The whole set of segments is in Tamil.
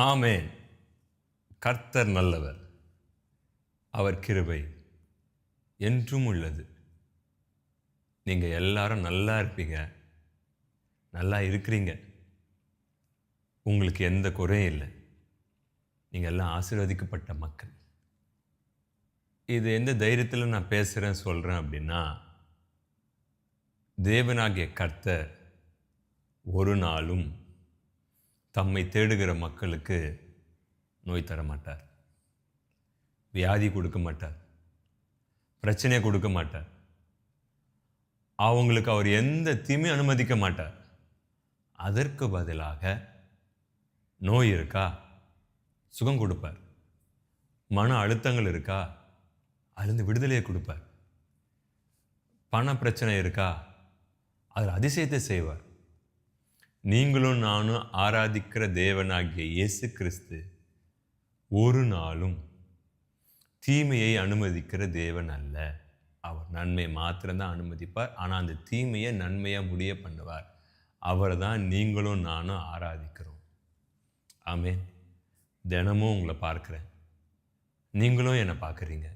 ஆமென். கர்த்தர் நல்லவர். அவர் கிருபை என்றும் உள்ளது. நீங்க எல்லாரும் நல்லா இருப்பீங்க. நல்லா இருக்கிறீங்க. உங்களுக்கு எந்த குறையும் இல்ல. நீங்க எல்லாம் ஆசீர்வதிக்கப்பட்ட மக்கள். இது எந்த தைரியத்தில நான் பேசுறேன், சொல்றேன் அப்படின்னா, தேவனாகிய கர்த்தர் ஒரு நாளும் தம்மை தேடுகிற மக்களுக்கு நோய் தர மாட்டார். வியாதி கொடுக்க மாட்டார். பிரச்சனையை கொடுக்க மாட்டார். அவங்களுக்கு அவர் எந்த தீமையும் அனுமதிக்க மாட்டார். அதற்கு பதிலாக நோய் இருக்கா? சுகம் கொடுப்பார். மன அழுத்தங்கள் இருக்கா? அதிலிருந்து விடுதலையை கொடுப்பார். பண பிரச்சனை இருக்கா? அதில் அதிசயத்தை செய்வார். நீங்களும் நானும் ஆராதிக்கிற தேவனாகிய இயேசு கிறிஸ்து ஒரு நாளும் தீமையை அனுமதிக்கிற தேவன் அல்ல. அவர் நன்மை மாத்திரம்தான் அனுமதிப்பார். ஆனால் அந்த தீமையை நன்மையாக முடிய பண்ணுவார். அவர் தான் நீங்களும் நானும் ஆராதிக்கிறோம். ஆமென். தினமும் உங்களை பார்க்குறேன். நீங்களும் என்னை பார்க்குறீங்க.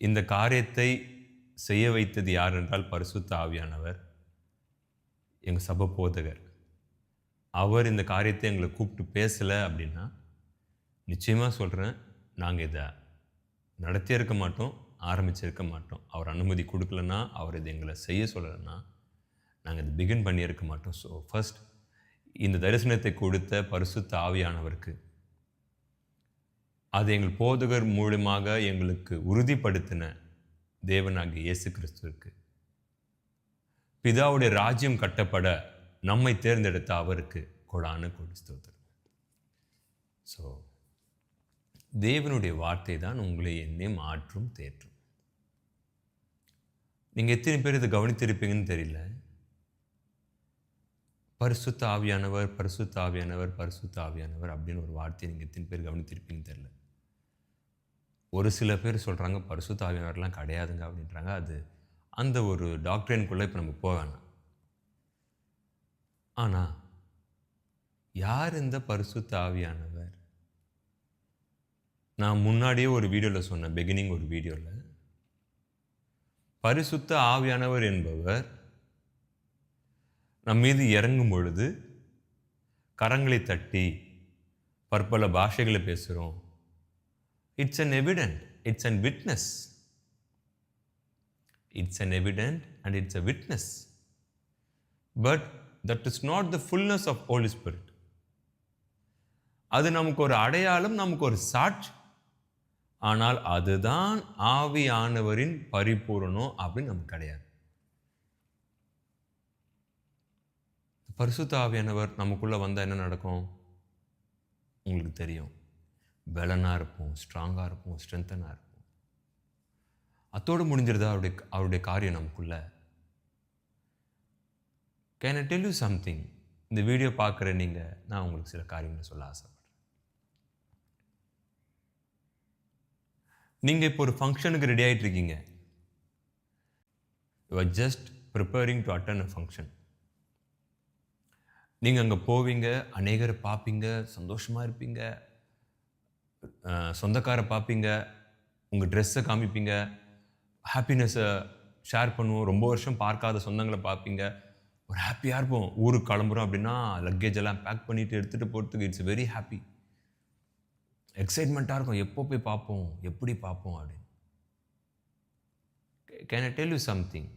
இந்த காரியத்தை செய்ய வைத்தது யார் என்றால் பரிசுத்த ஆவியானவர், எங்கள் சபை போதகர். அவர் இந்த காரியத்தை எங்களை கூப்பிட்டு பேசலை அப்படின்னா நிச்சயமாக சொல்கிறேன், நாங்கள் இதை நடத்தியிருக்க மாட்டோம், ஆரம்பிச்சிருக்க மாட்டோம். அவர் அனுமதி கொடுக்கலன்னா, அவர் இதை எங்களை செய்ய சொல்லலைன்னா நாங்கள் இதை பிகின் பண்ணியிருக்க மாட்டோம். ஸோ ஃபர்ஸ்ட் இந்த தரிசனத்தை கொடுத்த பரிசுத்த ஆவியானவருக்கு, அது எங்கள் போதகர் மூலமாக எங்களுக்கு உறுதிப்படுத்தின தேவனாகிய இயேசு கிறிஸ்துவிற்கு, பிதாவுடைய ராஜ்யம் கட்டப்பட நம்மை தேர்ந்தெடுத்த அவருக்கு கொடான கொடி ஸ்தோத்திரம். ஸோ தேவனுடைய வார்த்தை தான் உங்களை என்னை மாற்றும் தேற்றும். நீங்கள் எத்தனை பேர் இதை கவனித்திருப்பீங்கன்னு தெரியல. பரிசுத்த ஆவியானவர், பரிசுத்த ஆவியானவர், பரிசுத்த ஆவியானவர் அப்படின்னு ஒரு வார்த்தையை நீங்கள் எத்தனை பேர் கவனித்திருப்பீங்கன்னு தெரியல. ஒரு சில பேர் சொல்கிறாங்க பரிசுத்த ஆவியானவர்லாம் கிடையாதுங்க அப்படின்றாங்க. அது அந்த ஒரு டாக்டரின்குள்ளே இப்போ நம்ம போக வேணாம். ஆனால் யார் இந்த பரிசுத்த ஆவியானவர்? நான் முன்னாடியே ஒரு வீடியோவில் சொன்னேன், பிகினிங் ஒரு வீடியோவில், பரிசுத்த ஆவியானவர் என்பவர் நம் மீது இறங்கும் பொழுது கரங்களை தட்டி பற்பல பாஷைகளை பேசுகிறோம். It's an evident, it's an witness. It's an evident and it's a witness. But that is not the fullness of Holy Spirit. அது நமக்கு ஒரு அடையாளம், நமக்கு ஒரு சாட்சி. ஆனால் அதுதான் ஆவியானவரின் பரிபூரணம் அப்படின்னு நமக்கு கிடையாது. பரிசுத்த ஆவியானவர் நமக்குள்ளே வந்தால் என்ன நடக்கும் உங்களுக்கு தெரியும். பலனாக இருப்போம், ஸ்ட்ராங்காக இருப்போம், ஸ்ட்ரென்த்தனாக இருப்போம். அத்தோடு முடிஞ்சிருதா அவருடைய காரியம் நமக்குள்ள? Can I tell you something? இந்த வீடியோ பார்க்குற நீங்கள், நான் உங்களுக்கு சில காரியங்களை சொல்ல ஆசைப்படுறேன். நீங்கள் இப்போ ஒரு ஃபங்க்ஷனுக்கு ரெடி ஆகிட்டு இருக்கீங்க. You are just preparing to attend a function. நீங்கள் அங்கே போவீங்க, அநேகரை பார்ப்பீங்க, சந்தோஷமாக இருப்பீங்க, சொந்தக்காரை பார்ப்பீங்க, உங்கள் ட்ரெஸ்ஸை காமிப்பீங்க, ஹாப்பினஸை ஷேர் பண்ணுவோம். ரொம்ப வருஷம் பார்க்காத சொந்தங்களை பார்ப்பீங்க, ஒரு ஹாப்பியாக இருப்போம். ஊருக்கு கிளம்புறோம் அப்படின்னா லக்கேஜ் எல்லாம் பேக் பண்ணிவிட்டு எடுத்துகிட்டு போகிறதுக்கு இட்ஸ் வெரி ஹாப்பி, எக்ஸைட்மெண்ட்டாக இருக்கும். எப்போ போய் பார்ப்போம், எப்படி பார்ப்போம் அப்படின்னு. Can I tell you something?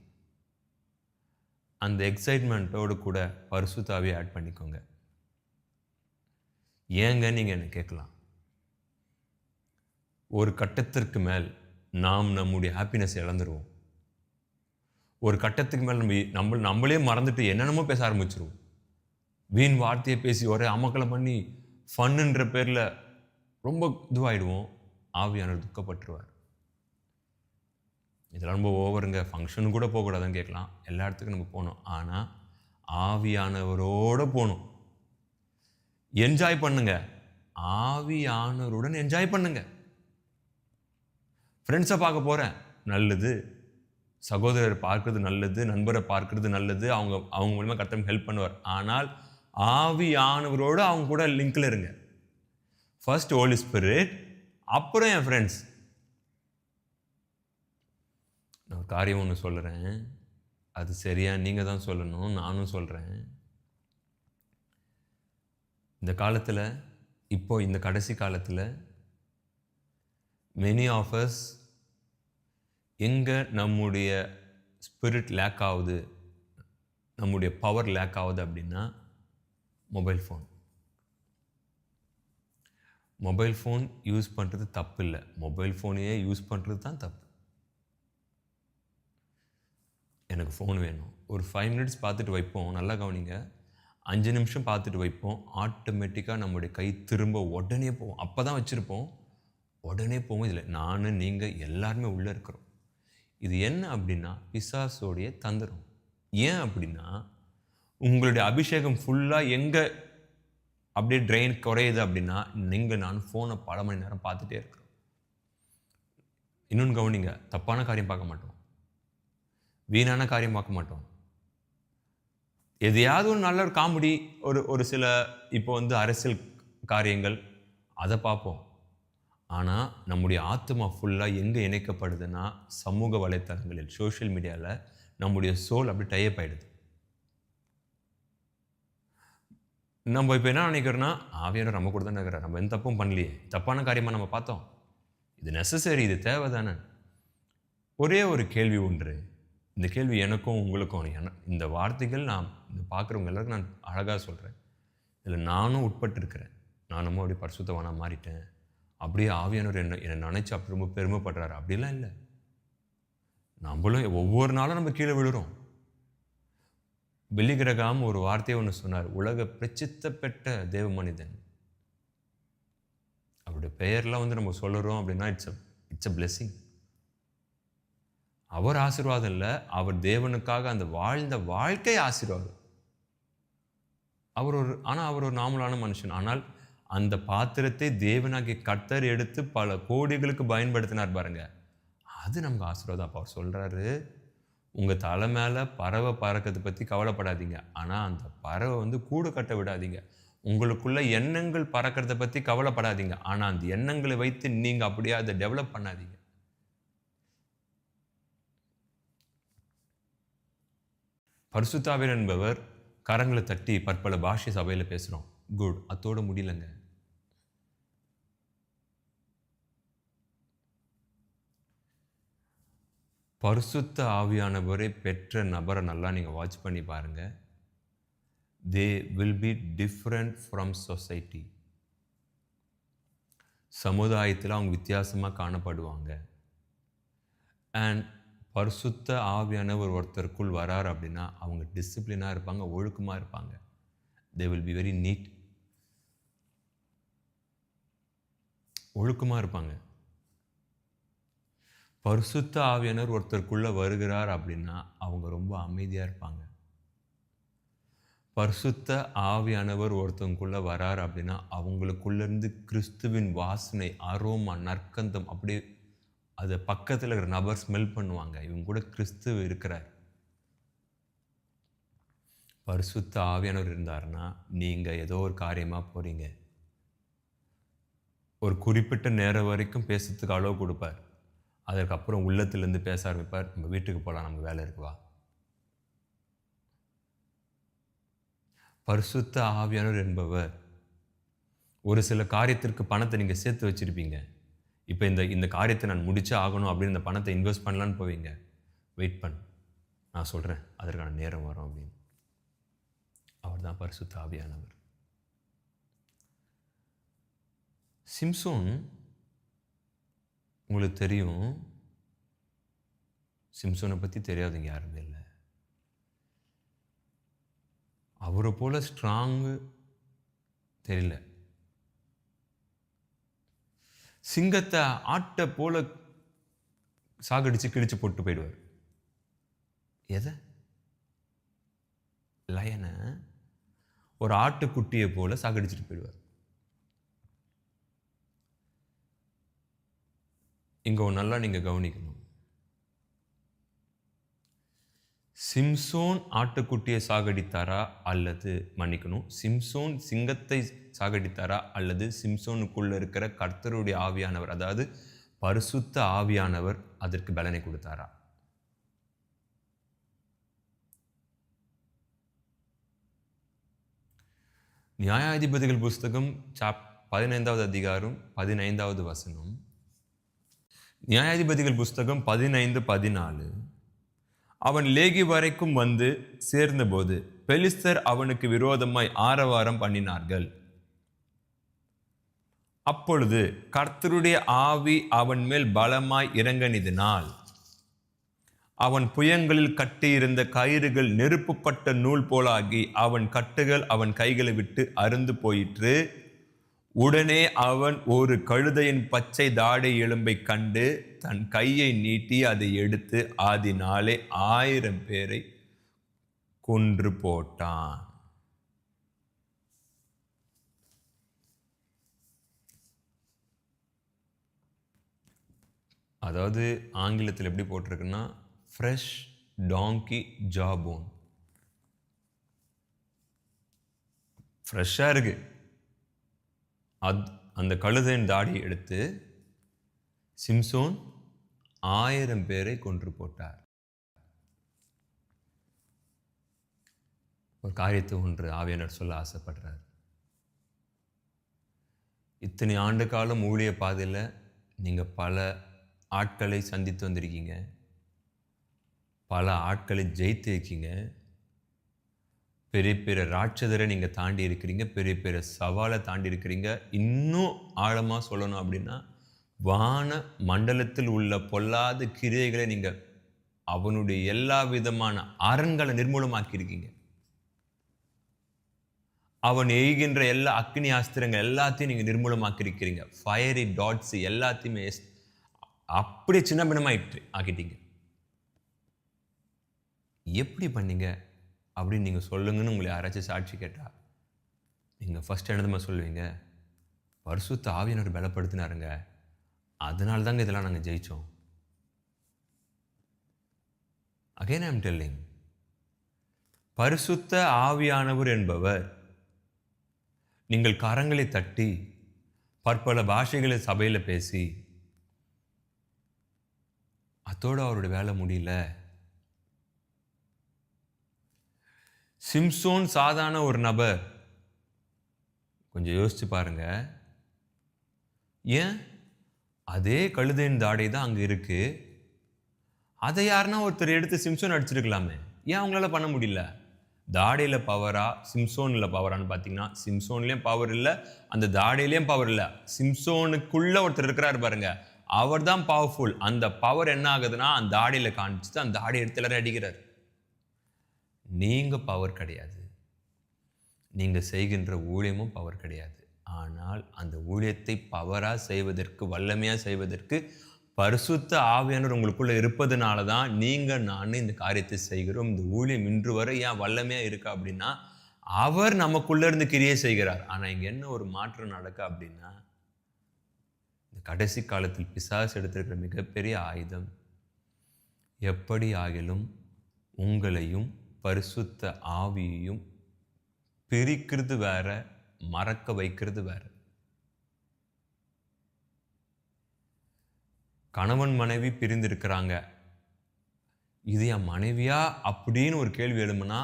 அந்த எக்ஸைட்மெண்ட்டோடு கூட பரிசுத்த ஆவியை ஆட் பண்ணிக்கோங்க. ஏங்க நீங்கள் என்ன கேட்கலாம். ஒரு கட்டத்திற்கு மேல் நாம் நம்முடைய ஹாப்பினஸ் இழந்துருவோம். ஒரு கட்டத்துக்கு மேல் நம்மளே மறந்துட்டு என்னென்னமோ பேச ஆரம்பிச்சிருவோம். வீண் வார்த்தையை பேசி ஒரே அமக்கலம் பண்ணி ஃபன்னுன்ற பேரில் ரொம்ப இதுவாகிடுவோம். ஆவியானவர் துக்கப்பட்டுருவார். இதெல்லாம் ரொம்ப ஓவருங்க, ஃபங்க்ஷனு கூட போகக்கூடாதுன்னு கேட்கலாம். எல்லா இடத்துக்கும் நம்ம போகணும். ஆனால் ஆவியானவரோடு போகணும். என்ஜாய் பண்ணுங்க, ஆவியானவருடன் என்ஜாய் பண்ணுங்க. ஃப்ரெண்ட்ஸை பார்க்க போகிறேன், நல்லது. சகோதரரை பார்க்கறது நல்லது, நண்பரை பார்க்கறது நல்லது. அவங்க மூலமாக கர்த்தர் ஹெல்ப் பண்ணுவார். ஆனால் ஆவியானவரோடு அவங்க கூட லிங்கில் இருங்க. ஃபர்ஸ்ட் ஹோலி ஸ்பிரிட், அப்புறம் என் ஃப்ரெண்ட்ஸ். நான் ஒரு காரியம் ஒன்று சொல்கிறேன், அது சரியா நீங்கள் தான் சொல்லணும், நானும் சொல்கிறேன். இந்த காலத்தில், இப்போ இந்த கடைசி காலத்தில் மெனி ஆஃப் அஸ் எங்கே நம்முடைய ஸ்பிரிட் லேக் ஆகுது, நம்முடைய பவர் லேக் ஆகுது அப்படின்னா mobile phone. Mobile phone use பண்ணுறது தப்பு இல்லை, மொபைல் ஃபோனையே யூஸ் பண்ணுறது தான் தப்பு. எனக்கு ஃபோன் வேணும், ஒரு 5 மினிட்ஸ் பார்த்துட்டு வைப்போம், நல்லா கவனிங்க. 5 நிமிஷம் பார்த்துட்டு வைப்போம், ஆட்டோமேட்டிக்காக நம்முடைய கை திரும்ப உடனே போவோம். அப்போ தான் வச்சுருப்போம், உடனே போவோம். இதில் நான், நீங்கள் எல்லாருமே உள்ளே இருக்கிறோம். இது என்ன அப்படின்னா பிசாசோடைய தந்திரம். ஏன் அப்படின்னா உங்களுடைய அபிஷேகம் ஃபுல்லாக எங்கே அப்படியே ட்ரெயின் குறையுது அப்படின்னா நீங்கள் நான் ஃபோனை பல மணி நேரம் பார்த்துட்டே இருக்கிறோம். இன்னொன்று கவனிங்க, தப்பான காரியம் பார்க்க மாட்டோம், வீணான காரியம் பார்க்க மாட்டோம். எதையாவது ஒரு நல்ல ஒரு காமெடி, ஒரு சில இப்போ அரசியல் காரியங்கள், அதை பார்ப்போம். ஆனால் நம்முடைய ஆத்மா ஃபுல்லாக எங்கே இணைக்கப்படுதுன்னா சமூக வலைத்தளங்களில், சோஷியல் மீடியாவில் நம்முடைய சோல் அப்படி டைப் ஆகிடுது. நம்ம இப்போ என்ன நினைக்கிறோன்னா, ஆவியானவர் நம்ம கூட தானே இருக்கிறார், நம்ம எந்த தப்பும் பண்ணலையே, தப்பான காரியமாக நம்ம பார்த்தோம், இது நெசசரி, இது தேவை தானே. ஒரே ஒரு கேள்வி ஒன்று, இந்த கேள்வி எனக்கும் உங்களுக்கும், இந்த வார்த்தைகள் நான் இந்த பார்க்குறவங்க எல்லாருக்கும் நான் அழகாக சொல்கிறேன். இதில் நானும் உட்பட்டிருக்கிறேன். நானும் அப்படி பரிசுத்தவானாக மாறிட்டேன், அப்படியே ஆவியானவர் என்னை நினைச்சு அப்படி ரொம்ப பெருமைப்படுறாரு அப்படிலாம் இல்லை. நம்மளும் ஒவ்வொரு நாளும் நம்ம கீழே விழுறோம். பில்லி கிரகாம் ஒரு வார்த்தையை ஒன்று சொன்னார், உலக பிரசித்த பெற்ற தேவ மனிதன். அவருடைய பெயர்லாம் நம்ம சொல்லுறோம் அப்படின்னா இட்ஸ் அ பிளெஸிங். அவர் ஆசீர்வாதம் இல்லை, அவர் தேவனுக்காக அந்த வாழ்ந்த வாழ்க்கை ஆசீர்வாதம். ஆனால் அவர் ஒரு நார்மலான மனுஷன். ஆனால் அந்த பாத்திரத்தை தேவனாகிய கர்த்தர் எடுத்து பல கோடிகளுக்கு பயன்படுத்தினார் பாருங்க, அது நமக்கு ஆசீர்வாதம். அப்போ அவர் சொல்கிறாரு, உங்கள் தலை மேலே பறவை பறக்கிறத பற்றி கவலைப்படாதீங்க, ஆனால் அந்த பறவை கூடு கட்ட விடாதீங்க. உங்களுக்குள்ள எண்ணங்கள் பறக்கிறத பற்றி கவலைப்படாதீங்க, ஆனால் அந்த எண்ணங்களை வைத்து நீங்கள் அப்படியே அதை டெவலப் பண்ணாதீங்க. பரிசுத்த ஆவியானவர் என்பவர் கரங்களை தட்டி பற்பல பாஷை சபையில் பேசுகிறோம், குட், அத்தோடு முடியலைங்க. பரிசுத்த ஆவியானவரை பெற்ற நபரை நல்லா நீங்கள் வாட்ச் பண்ணி பாருங்கள். தே will be different from society. சமுதாயத்தில் அவங்க வித்தியாசமாக காணப்படுவாங்க. அண்ட் பரிசுத்த ஆவியானவர் ஒருத்தருக்குள் வரார் அப்படின்னா அவங்க டிசிப்ளினாக இருப்பாங்க, ஒழுக்கமாக இருப்பாங்க. They will be very neat, ஒழுக்கமாக இருப்பாங்க. பரிசுத்த ஆவியானவர் ஒருத்தருக்குள்ளே வருகிறார் அப்படின்னா அவங்க ரொம்ப அமைதியாக இருப்பாங்க. பரிசுத்த ஆவியானவர் ஒருத்தவங்களுக்குள்ளே வரார் அப்படின்னா அவங்களுக்குள்ளேருந்து கிறிஸ்துவின் வாசனை, அரோமா, நற்கந்தம் அப்படியே அதை பக்கத்தில் இருக்கிற நபர் ஸ்மெல் பண்ணுவாங்க, இவங்க கூட கிறிஸ்துவ இருக்கிறார். பரிசுத்த ஆவியானவர் இருந்தாருன்னா நீங்கள் ஏதோ ஒரு காரியமாக போகிறீங்க, ஒரு குறிப்பிட்ட நேரம் வரைக்கும் பேசுறதுக்கு அளவு கொடுப்பார், அதற்கப்புறம் உள்ளத்திலேருந்து பேச ஆரம்பிப்பார், நம்ம வீட்டுக்கு போகலாம், நமக்கு வேலை இருக்குவா. பரிசுத்த ஆவியானவர் என்பவர் ஒரு சில காரியத்திற்கு பணத்தை நீங்கள் சேர்த்து வச்சுருப்பீங்க, இப்போ இந்த காரியத்தை நான் முடிச்சே ஆகணும் அப்படின்னு இந்த பணத்தை இன்வெஸ்ட் பண்ணலான்னு போவீங்க, வெயிட் பண்ண, நான் சொல்கிறேன் அதற்கான நேரம் வரும் அப்படின்னு. அவர் தான் பரிசுத்த ஆவியானவர். சிம்சோன் உங்களுக்கு தெரியும், சிம்சோனை பற்றி தெரியாதுங்க யாருமே இல்லை. அவரை போல ஸ்ட்ராங்கு தெரியல. சிங்கத்தை ஆட்டை போல சாகடிச்சு கிழிச்சு போட்டு போயிடுவார். எதை? லயனை ஒரு ஆட்டுக்குட்டியை போல சாகடிச்சுட்டு போயிடுவார். இங்க நல்லா நீங்க கவனிக்கணும். சிம்சோன் ஆட்டுக்குட்டியை சாகடித்தாரா அல்லது மன்னிக்கணும், சிம்சோன் சிங்கத்தை சாகடித்தாரா அல்லது சிம்சோனுக்குள்ள இருக்கிற கர்த்தருடைய ஆவியானவர், அதாவது பரிசுத்த ஆவியானவர் அதற்கு பலனை கொடுத்தாரா? நியாயாதிபதிகள் புஸ்தகம் 15வது அதிகாரம் 15வது வசனம். நியாயாதிபதிகள் புஸ்தகம் 15:14. அவன் லேகி வரைக்கும் வந்து சேர்ந்தபோது பெலிஸ்தர் அவனுக்கு விரோதமாய் ஆரவாரம் பண்ணினார்கள். அப்பொழுது கர்த்தருடைய ஆவி அவன் மேல் பலமாய் இறங்கினதினால் அவன் புயங்களில் கட்டியிருந்த கயிறுகள் நெருப்புப்பட்ட நூல் போலாகி அவன் கட்டுகள் அவன் கைகளை விட்டு அருந்து போயிற்று. உடனே அவன் ஒரு கழுதையின் பச்சை தாடை எலும்பை கண்டு தன் கையை நீட்டி அதை எடுத்து அதனாலே 1000 பேரை கொன்று போட்டான். அதாவது ஆங்கிலத்தில் எப்படி போட்டிருக்குன்னா, ஃப்ரெஷ் டாங்கி ஜாபோன். ஃப்ரெஷ்ஷாக இருக்கு. அந்த கழுதையின் தாடி எடுத்து சிம்சோன் 1000 பேரை கொன்று போட்டார். ஒரு காரியத்தை ஒன்று ஆவியானவர் சொல்ல ஆசைப்படுறார். இத்தனை ஆண்டு காலம் ஊழிய பாதையில் நீங்கள் பல ஆட்களை சந்தித்து வந்திருக்கீங்க, பல ஆட்களை ஜெயித்து இருக்கீங்க, பெரிய பெரிய ராட்சதரை நீங்கள் தாண்டி இருக்கிறீங்க, பெரிய பெரிய சவாலை தாண்டி இருக்கிறீங்க. இன்னும் ஆழமாக சொல்லணும் அப்படின்னா, வான மண்டலத்தில் உள்ள பொல்லாத கிரியைகளை நீங்கள் அவனுடைய எல்லா விதமான அரண்களை நிர்மூலமாக்கியிருக்கீங்க. அவன் எய்கின்ற எல்லா அக்னி ஆஸ்திரங்கள் எல்லாத்தையும் நீங்கள் நிர்மூலமாக்கியிருக்கிறீங்க. ஃபயரி டாட்ஸ் எல்லாத்தையுமே அப்படியே சின்ன பின்னமாக ஆக்கிட்டீங்க. எப்படி பண்ணீங்க அப்படின்னு நீங்கள் சொல்லுங்கன்னு உங்களை யாராச்சும் சாட்சி கேட்டால் நீங்கள் ஃபஸ்ட் என்னதுமா சொல்லுவீங்க? பரிசுத்த ஆவியானவர் பலப்படுத்தினாருங்க, அதனால தாங்க இதெல்லாம் நாங்கள் ஜெயித்தோம். அகைன் ஐ அம் டெல்லிங், பரிசுத்த ஆவியானவர் என்பவர் நீங்கள் கரங்களை தட்டி பற்பல பாஷைகளை சபையில் பேசி அதோடு அவருடைய வேலை முடியல. சிம்சோன் சாதாரண ஒரு நபர். கொஞ்சம் யோசிச்சு பாருங்க. ஏன் அதே கழுதையின் தாடை தான் அங்கே இருக்கு. அதை யாருன்னா ஒருத்தர் எடுத்து சிம்சோன் அடிச்சிருக்கலாமே, ஏன் அவங்களால பண்ண முடியல? தாடையில் பவரா சிம்சோனில் பவரான்னு பார்த்தீங்கன்னா, சிம்சோன்லேயும் பவர் இல்லை, அந்த தாடையிலையும் பவர் இல்லை. சிம்சோனுக்குள்ள ஒருத்தர் இருக்கிறாரு பாருங்க, அவர் தான் பவர்ஃபுல். அந்த பவர் என்ன ஆகுதுன்னா அந்த தாடையில் காணிச்சுட்டு அந்த தாடை எடுத்து எல்லாரும் அடிக்கிறார். நீங்கள் பவர் கிடையாது, நீங்கள் செய்கின்ற ஊழியமும் பவர் கிடையாது. ஆனால் அந்த ஊழியத்தை பவராக செய்வதற்கு, வல்லமையாக செய்வதற்கு பரிசுத்த ஆவியானவர் உங்களுக்குள்ளே இருப்பதுனால தான் நீங்கள் நான் இந்த காரியத்தை செய்கிறோம். இந்த ஊழியம் இன்று வரை ஏன் வல்லமையாக இருக்கா அப்படின்னா, அவர் நமக்குள்ளே இருந்து கிரியை செய்கிறார். ஆனால் இங்கே என்ன ஒரு மாற்றம் நடக்க அப்படின்னா, இந்த கடைசி காலத்தில் பிசாசு எடுத்திருக்கிற மிகப்பெரிய ஆயுதம், எப்படி ஆகிலும் உங்களையும் பரிசுத்த ஆவியையும் பிரிக்கிறது வேற, மறக்க வைக்கிறது வேற. கணவன் மனைவி பிரிந்திருக்கிறாங்க, இது என் மனைவியா அப்படின்னு ஒரு கேள்வி எழும்புனா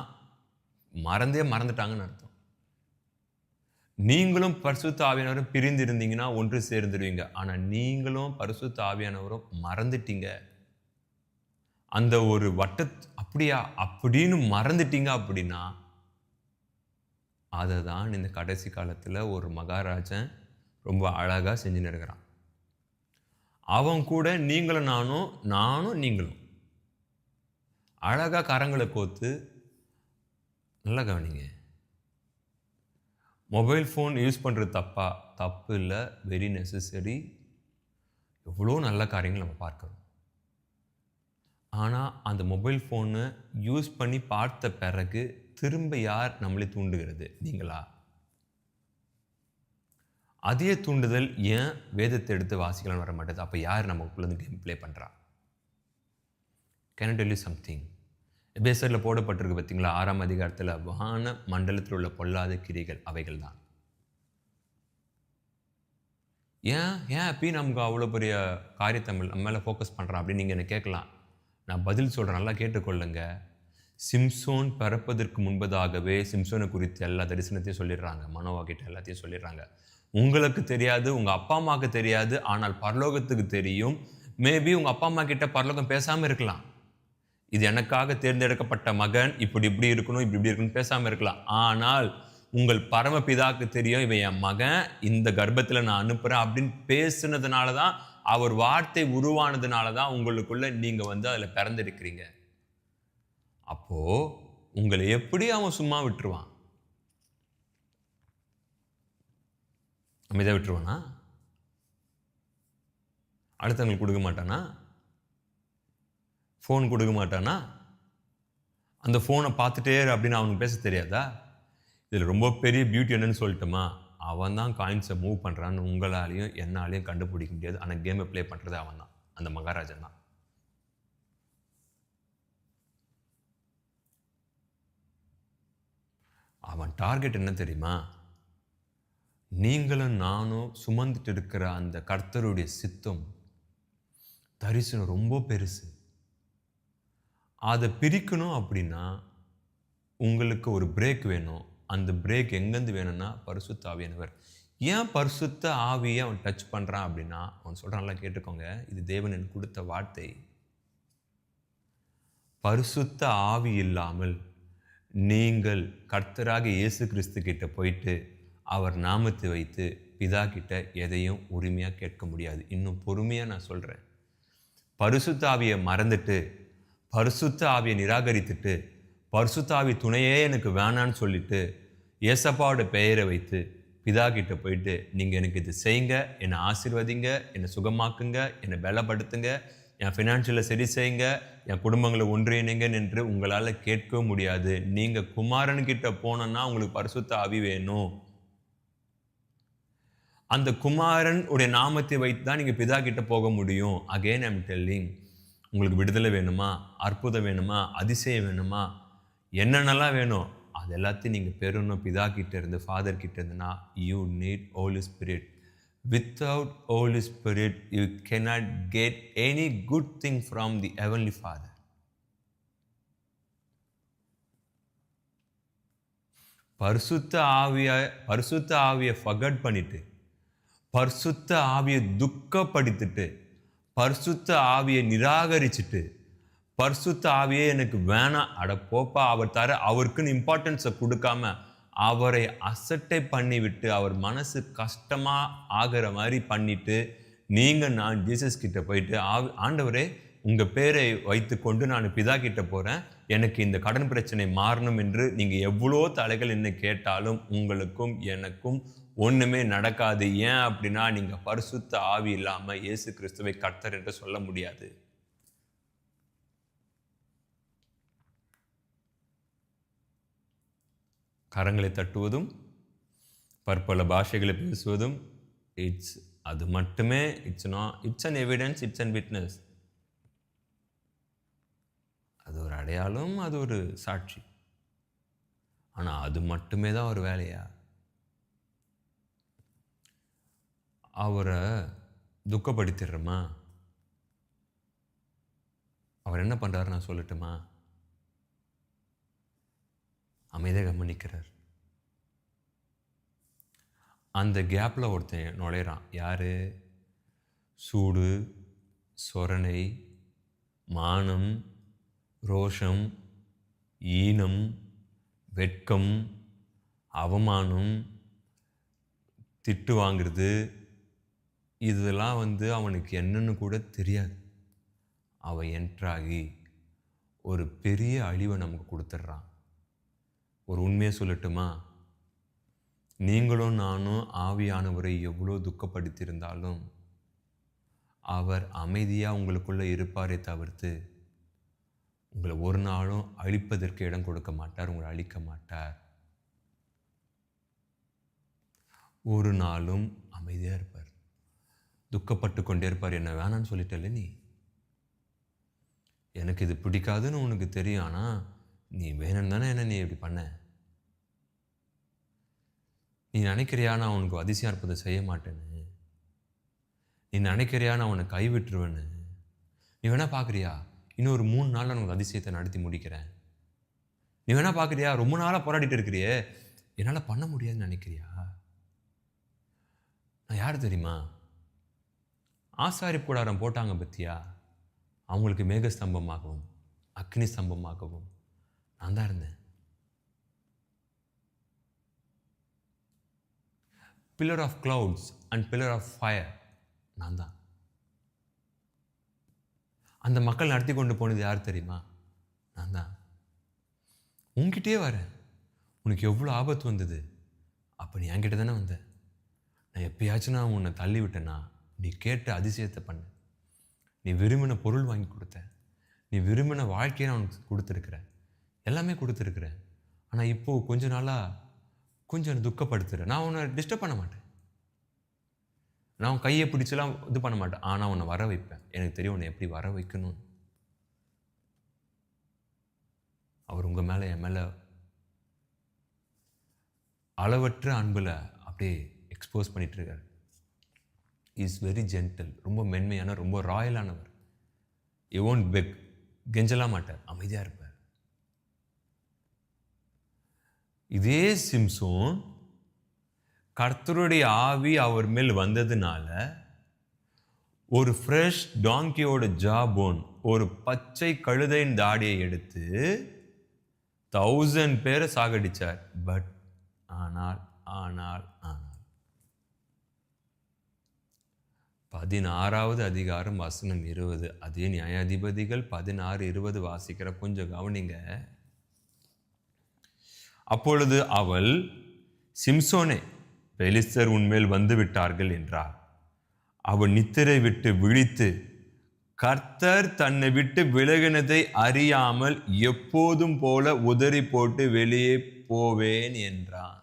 மறந்துட்டாங்கன்னு அர்த்தம். நீங்களும் பரிசுத்த ஆவியானவரும் பிரிந்திருந்தீங்கன்னா ஒன்று சேர்ந்துருவீங்க. ஆனால் நீங்களும் பரிசுத்த ஆவியானவரும் மறந்துட்டீங்க. அந்த ஒரு அப்படியா அப்படின்னு மறந்துட்டீங்க அப்படின்னா, அதை தான் இந்த கடைசி காலத்தில் ஒரு மகாராஜன் ரொம்ப அழகாக செஞ்சுன்னு இருக்கிறான். அவன் கூட நீங்களும் நானும் நீங்களும் அழகாக கரங்களை கோத்து, நல்லா கவனிங்க, மொபைல் ஃபோன் யூஸ் பண்ணுறது தப்பு இல்லை, வெரி நெசசரி. எவ்வளோ நல்ல காரியங்கள் நம்ம பார்க்குறோம். ஆனால் அந்த மொபைல் ஃபோனை யூஸ் பண்ணி பார்த்த பிறகு திரும்ப யார் நம்மளை தூண்டுகிறது? நீங்களா? அதே தூண்டுதல் ஏன் வேதத்தை எடுத்து வாசிக்கலாம் வர மாட்டேது? அப்போ யார் நமக்குள்ளே கேம் ப்ளே பண்ணுறா? Can I tell you something? எபேசியரில் போடப்பட்டிருக்கு பார்த்தீங்களா, 6ஆம் அதிகாரத்தில், வான மண்டலத்தில் உள்ள பொல்லாத கிரிகள் அவைகள் தான். ஏன் ஏன் அப்பயும் நமக்கு அவ்வளோ பெரிய காரியத்தை நம்ம மேலே ஃபோக்கஸ் பண்ணுறான் அப்படின்னு நீங்கள் என்ன கேட்கலாம். நான் பதில் சொல்கிறேன், நல்லா கேட்டுக்கொள்ளுங்க. சிம்சோன் பிறப்பதற்கு முன்பதாகவே சிம்சோனை குறித்து எல்லா தரிசனத்தையும் சொல்லிடுறாங்க. மனோவா கிட்ட எல்லாத்தையும் சொல்லிடுறாங்க. உங்களுக்கு தெரியாது, உங்கள் அப்பா அம்மாவுக்கு தெரியாது, ஆனால் பரலோகத்துக்கு தெரியும். மேபி உங்கள் அப்பா அம்மா கிட்ட பரலோகம் பேசாமல் இருக்கலாம். இது எனக்காக தேர்ந்தெடுக்கப்பட்ட மகன், இப்படி இப்படி இருக்கணும், இப்படி இப்படி இருக்கணும் பேசாமல் இருக்கலாம். ஆனால் உங்கள் பரமபிதாக்கு தெரியும், இவன் என் மகன், இந்த கர்ப்பத்தில் நான் அனுப்புகிறேன் அப்படின்னு பேசுனதுனால தான், அவர் வார்த்தை உருவானதுனால தான் உங்களுக்குள்ள நீங்கள் அதில் பிறந்திருக்கிறீங்க. அப்போ உங்களை எப்படி அவன் சும்மா விட்டுருவான்? அமைதியாக விட்டுருவானா? அடுத்தவங்களுக்கு கொடுக்க மாட்டானா? ஃபோன் கொடுக்க மாட்டானா? அந்த ஃபோனை பார்த்துட்டே அப்படின்னு அவனுக்கு பேச தெரியாதா? இதில் ரொம்ப பெரிய பியூட்டி என்னன்னு சொல்லட்டுமா, அவன் தான் காயின்ஸை மூவ் பண்ணுறான்னு உங்களாலையும் என்னாலையும் கண்டுபிடிக்க முடியாது. ஆனால் கேமை ப்ளே பண்ணுறது அவன் தான், அந்த மகாராஜன் தான். அவன் டார்கெட் என்ன தெரியுமா? நீங்களும் நானும் சுமந்துட்டு இருக்கிற அந்த கர்த்தருடைய சித்தம் தரிசனம் ரொம்ப பெருசு. அதை பிரிக்கணும் அப்படின்னா உங்களுக்கு ஒரு பிரேக் வேணும். அந்த பிரேக் எங்கேருந்து வேணும்னா பரிசுத்த ஆவியானவர். ஏன் பரிசுத்த ஆவியை அவன் டச் பண்ணுறான் அப்படின்னா, அவன் சொல்கிறான், நல்லா கேட்டுக்கோங்க, இது தேவன் எனக்கு கொடுத்த வார்த்தை. பரிசுத்த ஆவி இல்லாமல் நீங்கள் கர்த்தராக இயேசு கிறிஸ்து கிட்ட போயிட்டு அவர் நாமத்தை வைத்து பிதா கிட்ட எதையும் உரிமையாக கேட்க முடியாது. இன்னும் பொறுமையாக நான் சொல்கிறேன், பரிசுத்த ஆவியை மறந்துட்டு, பரிசுத்த ஆவியை நிராகரித்துட்டு, பரிசுத்த ஆவி துணையே எனக்கு வேணான்னு சொல்லிட்டு ஏசப்பாவோட பெயரை வைத்து பிதா கிட்ட போயிட்டு, நீங்கள் எனக்கு இது செய்யுங்க, என்னை ஆசீர்வதிங்க, என்னை சுகமாக்குங்க, என்னை பலப்படுத்துங்க, என் ஃபினான்ஷியலை சரி செய்யுங்க, என் குடும்பங்களை ஒன்றிணைங்க என்று உங்களால் கேட்கவும் முடியாது. நீங்கள் குமாரன்கிட்ட போனோன்னா உங்களுக்கு பரிசுத்த ஆவி வேணும். அந்த குமாரன் உடைய நாமத்தை வைத்து தான் நீங்கள் பிதா கிட்ட போக முடியும். அகெயின் ஐம் டெல்லிங், உங்களுக்கு விடுதலை வேணுமா, அற்புதம் வேணுமா, அதிசயம் வேணுமா, என்னென்னலாம் வேணும், அது எல்லாத்தையும் நீங்கள் பெறணும் பிதா கிட்ட இருந்து, ஃபாதர் கிட்ட இருந்துன்னா, you need holy spirit. Without Holy Spirit, you cannot get any good thing from the Heavenly Father. பரிசுத்த ஆவியை ஃபர்கட் பண்ணிட்டு, பரிசுத்த ஆவியை துக்கப்படுத்திட்டு, பரிசுத்த ஆவியை நிராகரிச்சுட்டு, பரிசுத்த ஆவியே எனக்கு வேணாம், அட போப்பா அவர் தர, அவருக்குன்னு இம்பார்ட்டன்ஸை கொடுக்காம அவரை அசட்டை பண்ணிவிட்டு, அவர் மனசு கஷ்டமாக ஆகிற மாதிரி பண்ணிட்டு, நான் ஜீசஸ் கிட்ட போயிட்டு, ஆண்டவரே உங்கள் பேரை வைத்து கொண்டு நான் பிதா கிட்ட போகிறேன், எனக்கு இந்த கடன் பிரச்சனை மாறணும் என்று நீங்கள் எவ்வளோ தலைகள் என்ன கேட்டாலும் உங்களுக்கும் எனக்கும் ஒன்றுமே நடக்காது. ஏன் அப்படின்னா, நீங்கள் பரிசுத்த ஆவி இல்லாமல் இயேசு கிறிஸ்துவை கர்த்தர் என்று சொல்ல முடியாது. கரங்களை தட்டுவதும் பற்பல பாஷைகளை பேசுவதும் அது மட்டுமே it's an evidence, it's an witness. அது ஒரு அடையாளம், அது ஒரு சாட்சி. ஆனால் அது மட்டுமே தான் ஒரு வேலையா? அவரை துக்கப்படுத்திடுறோமா? அவர் என்ன பண்ணுறாரு நான் சொல்லட்டுமா? அமைதியாக கவனிக்கிறார். அந்த கேப்பில் ஒருத்தன் நுழையிறான். யார்? சூடு, சொரணை, மானம், ரோஷம், ஈனம், வெட்கம், அவமானம், திட்டு வாங்கிறது, இதெல்லாம் அவனுக்கு என்னன்னு கூட தெரியாது. அவன் என்ட்ராகி ஒரு பெரிய அழிவை நமக்கு கொடுத்துட்றான். ஒரு உண்மையை சொல்லட்டுமா? நீங்களும் நானும் ஆவியானவரை எவ்வளோ துக்கப்படுத்தியிருந்தாலும் அவர் அமைதியாக உங்களுக்குள்ளே இருப்பாரே தவிர்த்து உங்களை ஒரு நாளும் அழிப்பதற்கு இடம் கொடுக்க மாட்டார், உங்களை அழிக்க மாட்டார். ஒரு நாளும் அமைதியாக இருப்பார், துக்கப்பட்டு கொண்டே இருப்பார். என்ன வேணான்னு சொல்லிட்டல நீ, எனக்கு இது பிடிக்காதுன்னு உனக்கு தெரியும், ஆனால் நீ வேணும்னு தானே என்ன நீ இப்படி பண்ண? நீ நினைக்கிறியா நான் உனக்கு அதிசயம் அற்புதத்தை செய்ய மாட்டேன்னு? நீ நினைக்கிறியா நான் உன்னை கைவிட்டுருவேன்னு? நீ வேணா பார்க்குறியா இன்னும் ஒரு 3 நாளில் உனக்கு அதிசயத்தை நடத்தி முடிக்கிறேன்? நீ வேணா பார்க்குறியா ரொம்ப நாளாக போராடிட்டு இருக்கிறியே, என்னால் பண்ண முடியாதுன்னு நினைக்கிறியா? நான் யார் தெரியுமா? ஆசாரிப்பு கூடாரம் போட்டாங்க பத்தியா, அவங்களுக்கு மேகஸ்தம்பமாகவும் அக்னி ஸ்தம்பமாகவும் நான் தான் இருந்தேன். Pillar of clouds and pillar of fire நான் தான். அந்த மக்கள் நடத்தி கொண்டு போனது யார் தெரியுமா? நான் தான். உன்கிட்டே வரேன். உனக்கு எவ்வளோ ஆபத்து வந்தது, அப்போ நீ என்கிட்ட தானே வந்த. நான் எப்பயாச்சும் நான் உன்னை தள்ளி விட்டேன்னா நீ கேட்ட அதிசயத்தை பண்ண. நீ விரும்பின பொருள் வாங்கி கொடுத்த, நீ விரும்பின வாழ்க்கையை நான் உனக்கு கொடுத்துருக்குறேன், எல்லாமே கொடுத்துருக்குறேன். ஆனால் இப்போது கொஞ்ச நாளாக கொஞ்சம் துக்கப்படுத்துகிறேன். நான் உன்னை டிஸ்டர்ப் பண்ண மாட்டேன், நான் உன் கையை பிடிச்சலாம் இது பண்ண மாட்டேன், ஆனால் உன்னை வர வைப்பேன். எனக்கு தெரியும் உன்னை எப்படி வர வைக்கணும். அவர் உங்கள் மேலே என் மேலே அளவற்ற அன்பில் அப்படியே எக்ஸ்போஸ் பண்ணிகிட்ருக்கார். இஸ் வெரி ஜென்டில், ரொம்ப மென்மையான, ரொம்ப ராயலானவர். யூ ஒன்ட் பெக், கெஞ்சலாம் மாட்டார், அமைதியாக இருப்பார். இதே சிம்சோன் கர்த்தருடைய ஆவி அவர் மேல் வந்ததுனால ஒரு ஃப்ரெஷ் டாங்கியோட ஜாபோன், ஒரு பச்சை கழுதையின் தாடியை எடுத்து 1000 பேரை சாகடிச்சார். பட் ஆனால் ஆனால் ஆனால் 16வது அதிகாரம் வசனம் 20, அதே நியாயாதிபதிகள் 16:20 வாசிக்கிற கொஞ்சம் கவனிங்க. அப்பொழுது அவள், சிம்சோனே, பெலிஸ்தர் உன்மேல் வந்து விட்டார்கள் என்றார். அவன் நித்திரை விட்டு விழித்து, கர்த்தர் தன்னை விட்டு விலகினதை அறியாமல் எப்போதும் போல உதறி போட்டு வெளியே போவேன் என்றான்.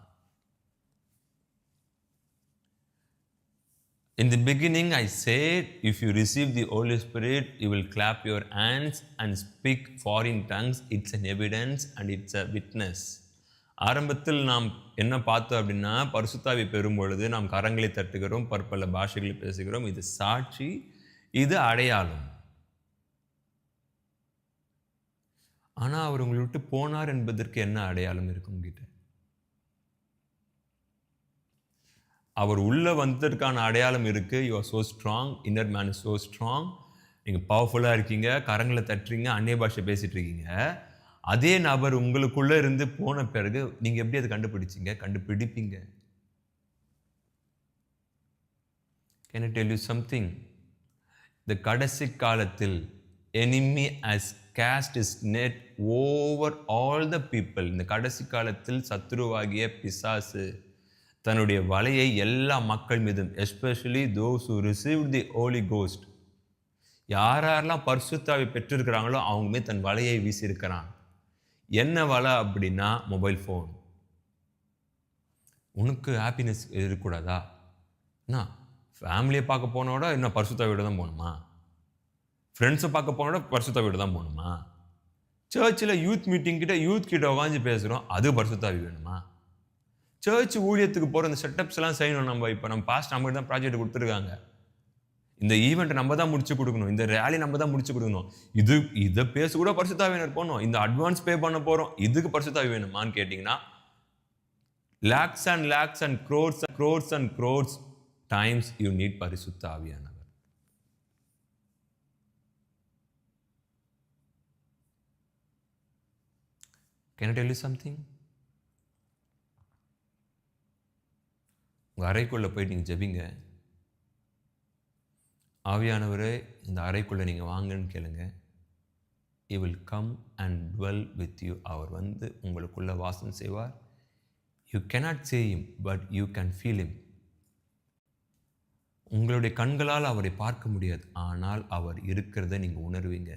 In the beginning I said, if you receive the Holy Spirit, you will clap your hands and speak foreign tongues. It's an evidence and it's a witness. ஆரம்பத்தில் நாம் என்ன பார்த்தோம் அப்படின்னா, பரிசுத்தாவி பெறும் பொழுது நாம் கரங்களை தட்டுகிறோம், பற்பல பாஷைகளை பேசுகிறோம். இது சாட்சி, இது அடையாளம். ஆனால் அவர் உங்களை விட்டு போனார் என்பதற்கு என்ன அடையாளம் இருக்கு உங்ககிட்ட? அவர் உள்ளே வந்ததற்கான அடையாளம் இருக்குது. You are so strong, inner man is so strong. நீங்கள் பவர்ஃபுல்லாக இருக்கீங்க, கரங்களை தட்டுறீங்க, அந்நிய பாஷை பேசிகிட்டு இருக்கீங்க. அதே நபர் உங்களுக்குள்ளே இருந்து போன பிறகு நீங்கள் எப்படி அதை கண்டுபிடிச்சிங்க? கண்டுபிடிப்பீங்க. Can I tell you something? இந்த கடைசி காலத்தில் enemy has cast his net over all the people. இந்த கடைசி காலத்தில் சத்துருவாகிய பிசாசு தன்னுடைய வலையை எல்லா மக்கள் மீதும், especially those who received the Holy Ghost, யாரெல்லாம் பரிசுத்தாவி பெற்றிருக்கிறாங்களோ அவங்களுமே தன் வலையை வீசியிருக்கிறான். என்ன வலை அப்படின்னா, மொபைல் ஃபோன். உனக்கு ஹாப்பினஸ் இருக்கக்கூடாதா? என்ன ஃபேமிலியை பார்க்க போனோட இன்னும் பரிசுத்தாவியோட தான் போகணுமா? ஃப்ரெண்ட்ஸை பார்க்க போனோட பரிசுத்தாவியோட தான் போகணுமா? சர்ச்சில் யூத் மீட்டிங் கிட்ட யூத் கிட்ட உட்காந்து பேசுகிறோம், அது பரிசுத்தாவி வேணுமா? சர்ச் ஊழியத்துக்கு போகிற இந்த செட்டப்ஸ் எல்லாம் செய்யணும். நம்ம பாஸ்ட் நம்மகிட்ட தான் ப்ராஜெக்ட் கொடுத்துருக்காங்க. இந்த ஈவெண்ட்டை நம்ம தான் முடிச்சு கொடுக்கணும், இந்த ரேலி நம்ம தான் முடிச்சு கொடுக்கணும். இதை பேச கூட பரிசுத்தாவியினர் போகணும். இந்த அட்வான்ஸ் பே பண்ண போகிறோம், இதுக்கு பரிசுத்தாவி வேணுமான்னு கேட்டிங்கன்னா, lakhs and lakhs and crores and crores times you need பரிசுத்தாவியானவர். Can I tell you something? உங்கள் அறைக்குள்ளே போயிட்டு நீங்கள் ஜெபிங்க. ஆவியானவரே, இந்த அறைக்குள்ளே நீங்கள் வாங்கன்னு கேளுங்க. He will come and dwell with you. அவர் வந்து உங்களுக்குள்ளே வாசம் செய்வார். You cannot see him, but you can feel him. உங்களுடைய கண்களால் அவரை பார்க்க முடியாது, ஆனால் அவர் இருக்கிறத நீங்கள் உணர்வீங்க.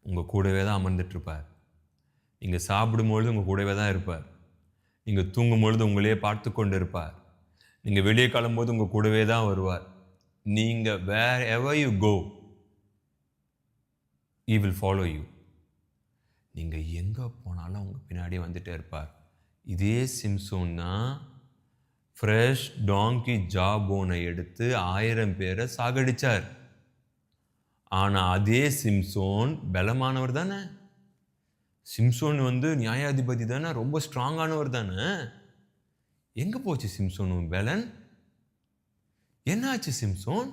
உங்கள் கூடவே தான் அமர்ந்துட்டுருப்பார். நீங்கள் சாப்பிடும்பொழுது உங்கள் கூடவே தான் இருப்பார். நீங்கள் தூங்கும்பொழுது உங்களையே பார்த்து கொண்டு இருப்பார். நீங்கள் வெளியே கிளம்பும்போது உங்கள் கூடவே தான் வருவார். நீங்கள் wherever you go, he will follow you. நீங்கள் எங்கே போனாலும் அவங்க பின்னாடியே வந்துட்டே இருப்பார். இதே சிம்சோன் தான் ஃப்ரெஷ் டாங்கி ஜாபோனை எடுத்து 1000 பேரை சாகடிச்சார். ஆனால் அதே சிம்சோன் பலமானவர் தானே. சிம்சோன் நியாயாதிபதி தானே, ரொம்ப ஸ்ட்ராங்கானவர் தானே. எங்கே போச்சு சிம்சோன் பலன்? என்னாச்சு சிம்சோன்?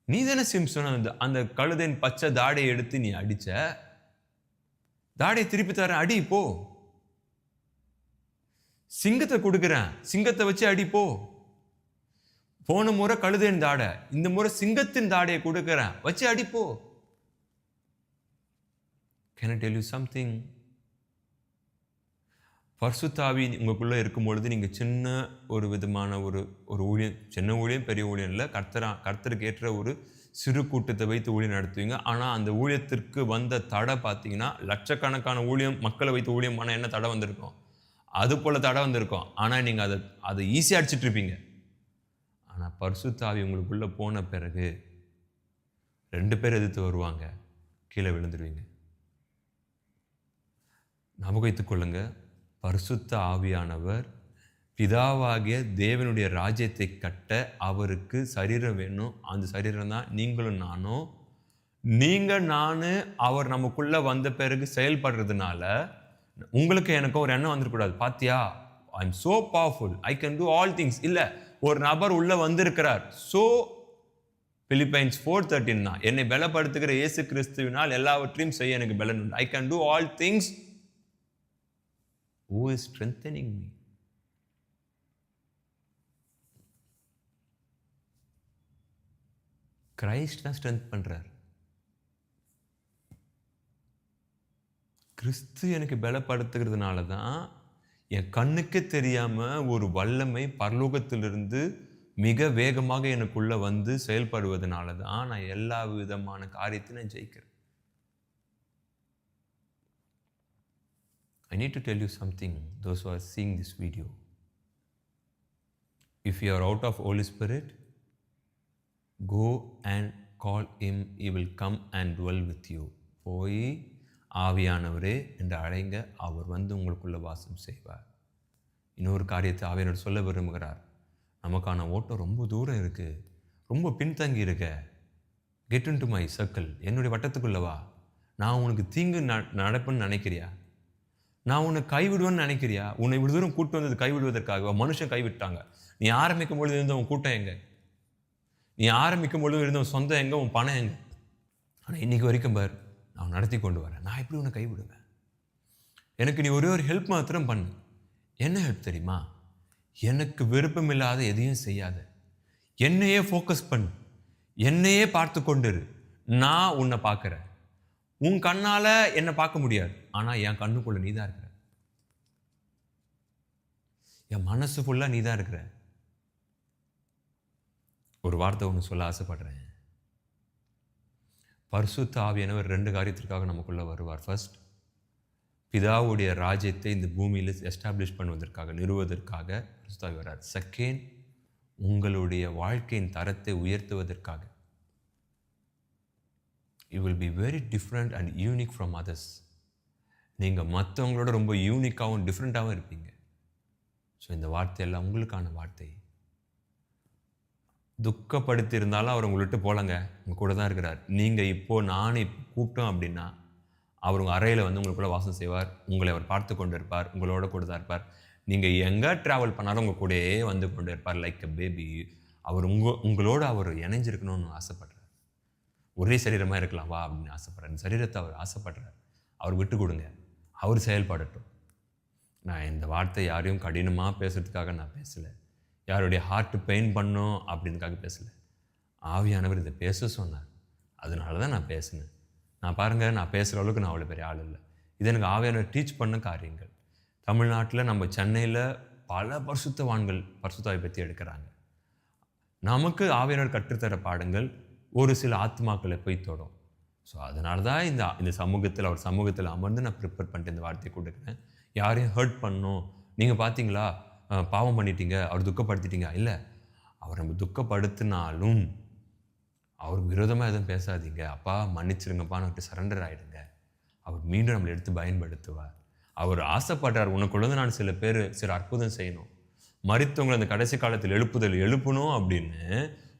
நீ தானே சிம்சோன் அந்த கழுதையின் பச்சை தாடையை எடுத்து நீ அடிச்ச. தாடையை திருப்பி தர, அடி போ. சிங்கத்தை கொடுக்குறேன், சிங்கத்தை வச்சு அடி போ. போன முறை கழுதையின் தாடை, இந்த முறை சிங்கத்தின் தாடையை கொடுக்குறேன், வச்சு அடிப்போ. Can I tell you something? பரிசுத்த ஆவி உங்களுக்குள்ளே இருக்கும் பொழுது நீங்கள் சின்ன ஒரு விதமான ஒரு ஊழியம், சின்ன ஊழியம் பெரிய ஊழியம் இல்லை, கர்த்தருக்கு ஏற்ற ஒரு சிறு கூட்டத்தை வைத்து ஊழியம் நடத்துவீங்க. ஆனால் அந்த ஊழியத்திற்கு வந்த தடை பார்த்தீங்கன்னா, லட்சக்கணக்கான மக்களை வைத்து ஊழியம் பண்ண என்ன தடை வந்திருக்கும், அது போல் தடை வந்திருக்கும். ஆனால் நீங்கள் அதை ஈஸியாக அடிச்சிட்டு இருப்பீங்க. ஆனால் பரிசுத்த ஆவி உங்களுக்குள்ளே போன பிறகு 2 பேர் எதிர்த்து வருவாங்க, கீழே விழுந்துடுவீங்க. ஞாபகம் வைத்துக் கொள்ளுங்க, பரிசுத்த ஆவியானவர் பிதாவாகிய தேவனுடைய ராஜ்யத்தை கட்ட அவருக்கு சரீரம் வேணும். அந்த சரீரம் தான் நீங்களும் நானும். நான் அவர் நமக்குள்ள வந்த பிறகு செயல்படுறதுனால உங்களுக்கு எனக்கும் ஒரு எண்ணம் வந்துடக்கூடாது, பாத்தியா I am so powerful, I can do all things. இல்லை, ஒரு நபர் உள்ள வந்திருக்கிறார். ஸோ பிலிப்பைன்ஸ் 4:13 தான், என்னை பலப்படுத்துகிற இயேசு கிறிஸ்துவினால் எல்லாவற்றையும் செய்ய எனக்கு பலன் உண்டு. I can do all things who is strengthening me. Christ தான் ஸ்ட்ரென்த் பண்றார். கிறிஸ்து எனக்கு பலப்படுத்துகிறதுனால தான் என் கண்ணுக்கு தெரியாம ஒரு வல்லமை பரலோகத்திலிருந்து மிக வேகமாக எனக்குள்ள செயல்படுவதனால தான் நான் எல்லா விதமான காரியத்தையும் நான் ஜெயிக்கிறேன். I need to tell you something, those who are seeing this video. If you are out of Holy Spirit, go and call him, he will come and dwell with you. போய் ஆவியானவரே என்று அழைங்க, அவர் உங்களுக்குள்ள வாசம் செய்வார். இன்னொரு காரியத்தை ஆவியானவர் சொல்ல விரும்புகிறார். நமக்கான ஓட்டம் ரொம்ப தூரம் இருக்கு, ரொம்ப பின்தங்கி இருக்க. Get in to my circle, என்னுடைய வட்டத்துக்குள்ள வா. நான் உனக்கு தீங்கு நடப்பேன்னு நினைக்கிறியா? நான் உன்னை கைவிடுவேன்னு நினைக்கிறியா? உன்னை இவ்வளவு தூரம் கூட்டு வந்தது கைவிடுவதற்காக. மனுஷன் கைவிட்டாங்க. நீ ஆரம்பிக்கும் பொழுது இருந்த உன் கூட்டம் எங்க? நீ ஆரம்பிக்கும் பொழுது இருந்த உன் சொந்தம் எங்க? உன் பணம் எங்க? ஆனால் இன்னைக்கு வரைக்கும் பார், நான் நடத்தி கொண்டு வரேன். நான் எப்படி உன்னை கைவிடுவேன்? எனக்கு நீ ஒரே ஒரு ஹெல்ப் மாத்திரம் பண்ணு. என்ன ஹெல்ப் தெரியுமா? எனக்கு விருப்பம் இல்லாத எதையும் செய்யாத, என்னையே ஃபோக்கஸ் பண்ணு, என்னையே பார்த்து கொண்டிரு. நான் உன்னை பார்க்குறேன். உன் கண்ணால என்னை பார்க்க முடியாது, ஆனா என் கண்ணுக்குள்ள நீ தான் இருக்கிற. என் மனசு ஃபுல்லா நீ தான் இருக்கிற. ஒரு வார்த்தை ஒன்று சொல்ல ஆசைப்படுறேன். பரிசுத்த ஆவியானவர் 2 காரியத்திற்காக நமக்குள்ள வருவார். ஃபர்ஸ்ட், பிதாவுடைய ராஜ்யத்தை இந்த பூமியில் எஸ்டாப்ளிஷ் பண்ணுவதற்காக, நிறுவுவதற்காக பரிசுத்த ஆவி வரார். செகண்ட், உங்களுடைய வாழ்க்கையின் தரத்தை உயர்த்துவதற்காக. You will be very different and unique from others. நீங்கள் மற்றவங்களோட ரொம்ப யூனிக்காகவும் டிஃப்ரெண்ட்டாகவும் இருப்பீங்க. ஸோ இந்த வார்த்தையெல்லாம் உங்களுக்கான வார்த்தை. துக்கப்படுத்தி இருந்தாலும் அவர் உங்கள்கிட்ட போலங்க, உங்கள் கூட தான் இருக்கிறார். நீங்கள் நானே கூப்பிட்டோம் அப்படின்னா அவர் உங்கள் அறையில் உங்களுக்குள்ள வாசம் செய்வார். உங்களை அவர் பார்த்து கொண்டு இருப்பார், உங்களோட கூட தான் இருப்பார். நீங்கள் எங்கே ட்ராவல் பண்ணாலும் உங்கள் கூடயே கொண்டு இருப்பார். Like a baby. அவர் உங்களோட அவர் இணைஞ்சிருக்கணும்னு ஆசைப்படுறார். ஒரே சரீரமாக இருக்கலாம் வா அப்படின்னு ஆசைப்படுறார். இந்த சரீரத்தை அவர் ஆசைப்படுறார். அவர் விட்டு கொடுங்க, அவர் செயல்படட்டும். நான் இந்த வார்த்தை யாரையும் கடினமாக பேசுறதுக்காக நான் பேசலை, யாருடைய ஹார்ட்டு பெயின் பண்ணும் அப்படின்னுக்காக பேசலை. ஆவியானவர் இதை பேச சொன்னார், அதனால தான் நான் பேசினேன். நான் பாருங்கள், நான் பேசுகிற அளவுக்கு நான் அவ்வளோ பெரிய ஆள் இல்லை. இது எனக்கு ஆவியானவர் டீச் பண்ண காரியங்கள். தமிழ்நாட்டில் நம்ம சென்னையில் பல பரிசுத்தாவை பற்றி எடுக்கிறாங்க. நமக்கு ஆவியானவர் கற்றுத்தர பாடங்கள் ஒரு சில ஆத்மாக்களை போய் தொடும். ஸோ அதனால தான் இந்த சமூகத்தில், அவர் சமூகத்தில் அமர்ந்து நான் ப்ரிப்பேர் பண்ணிட்டு இந்த வார்த்தையை கொடுக்குறேன். யாரையும் ஹர்ட் பண்ணணும், நீங்கள் பார்த்தீங்களா பாவம் பண்ணிட்டீங்க, அவர் துக்கப்படுத்திட்டீங்க, இல்லை, அவர் நம்ம துக்கப்படுத்தினாலும் அவருக்கு விரோதமாக எதுவும் பேசாதீங்க. அப்பா மன்னிச்சிருங்கப்பான்னு விட்டு சரண்டர் ஆகிடுங்க. அவர் மீண்டும் நம்மளை எடுத்து பயன்படுத்துவார். அவர் ஆசைப்படுறார், உனக்குள்ளேருந்து நான் சில அற்புதம் செய்யணும், மரித்தவங்களை அந்த கடைசி காலத்தில் எழுப்பணும் அப்படின்னு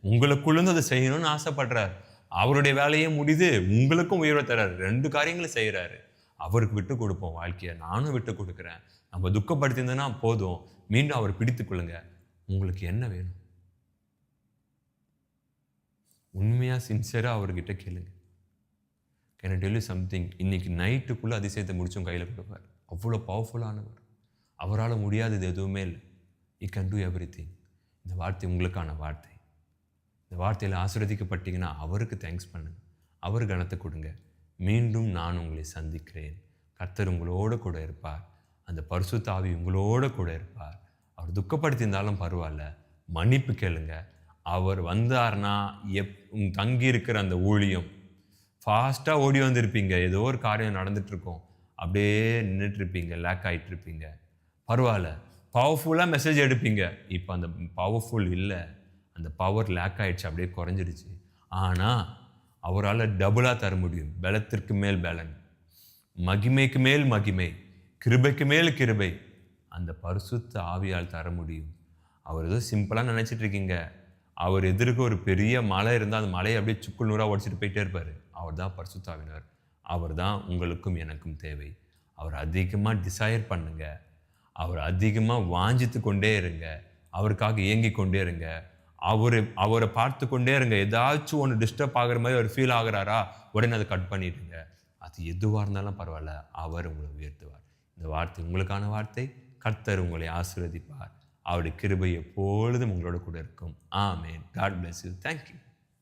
உங்களுக்குள்ளேருந்து அதை செய்யணும்னு ஆசைப்படுறார். அவருடைய வேலையே முடிது, உங்களுக்கும் உயர்வை தர்றாரு. 2 காரியங்களும் செய்கிறாரு. அவருக்கு விட்டு கொடுப்போம் வாழ்க்கையை. நானும் விட்டு கொடுக்குறேன். நம்ம துக்கப்படுத்தியிருந்தோன்னா போதும், மீண்டும் அவர் பிடித்துக் கொள்ளுங்க. உங்களுக்கு என்ன வேணும்? உண்மையாக சின்சியராக அவர்கிட்ட கேளுங்க. Can I tell you something? இன்னைக்கு நைட்டுக்குள்ளே அதிசயத்தை முடிச்சும் கையில் கொடுப்பார். அவ்வளோ பவர்ஃபுல்லானவர். அவரால் முடியாதது எதுவுமே இல்லை. You can do everything. இந்த வார்த்தை உங்களுக்கான வார்த்தை. இந்த வார்த்தையில் ஆசீர்வதிக்கப்பட்டீங்கன்னா அவருக்கு தேங்க்ஸ் பண்ணுங்க, அவர் கனத்தை கொடுங்க. மீண்டும் நான் உங்களை சந்திக்கிறேன். கர்த்தர் உங்களோடு கூட இருப்பார். அந்த பரிசுத்த ஆவி உங்களோடு கூட இருப்பார். அவர் துக்கப்படுத்தியிருந்தாலும் பரவாயில்ல, மன்னிப்பு கேளுங்க. அவர் வந்தார்னா தங்கி இருக்கிற அந்த ஊழியம் ஃபாஸ்ட்டாக ஓடி வந்திருப்பீங்க. ஏதோ ஒரு காரியம் நடந்துகிட்ருக்கோம், அப்படியே நின்றுட்டுருப்பீங்க, லேக் ஆகிட்டுருப்பீங்க. பரவாயில்ல, பவர்ஃபுல்லாக மெசேஜ் எடுப்பீங்க. இப்போ அந்த பவர்ஃபுல் இல்லை, அந்த பவர் லேக் ஆகிடுச்சு, அப்படியே குறைஞ்சிடுச்சு. ஆனால் அவரால் டபுளாக தர முடியும். பலத்திற்கு மேல் பலன், மகிமைக்கு மேல் மகிமை, கிருபைக்கு மேல் கிருபை அந்த பரிசுத்த ஆவியால் தர முடியும். அவர் ஏதோ சிம்பிளாக நினச்சிட்டு இருக்கீங்க. அவர் எதிர்க்க ஒரு பெரிய மலை இருந்தால் அந்த மலையை அப்படியே சுக்குள் நூறாக உடச்சிட்டு போயிட்டே இருப்பார். அவர் தான் பரிசுத்த ஆவியானவர். அவர் தான் உங்களுக்கும் எனக்கும் தேவை. அவர் அதிகமாக டிசையர் பண்ணுங்க, அவர் அதிகமாக வாஞ்சித்து கொண்டே இருங்க, அவருக்காக இயங்கி கொண்டே இருங்க. அவரை பார்த்து கொண்டே இருங்க. ஏதாச்சும் ஒன்று டிஸ்டர்ப் ஆகிற மாதிரி அவர் ஃபீல் ஆகுறாரா, உடனே அதை கட் பண்ணிடுங்க. அது எதுவாக இருந்தாலும் பரவாயில்ல, அவர் உங்களை உயர்த்துவார். இந்த வார்த்தை உங்களுக்கான வார்த்தை. கர்த்தர் உங்களை ஆசீர்வதிப்பார். அவருடைய கிருபை எப்பொழுதும் உங்களோட கூட இருக்கும். ஆமென். God bless you. Thank you.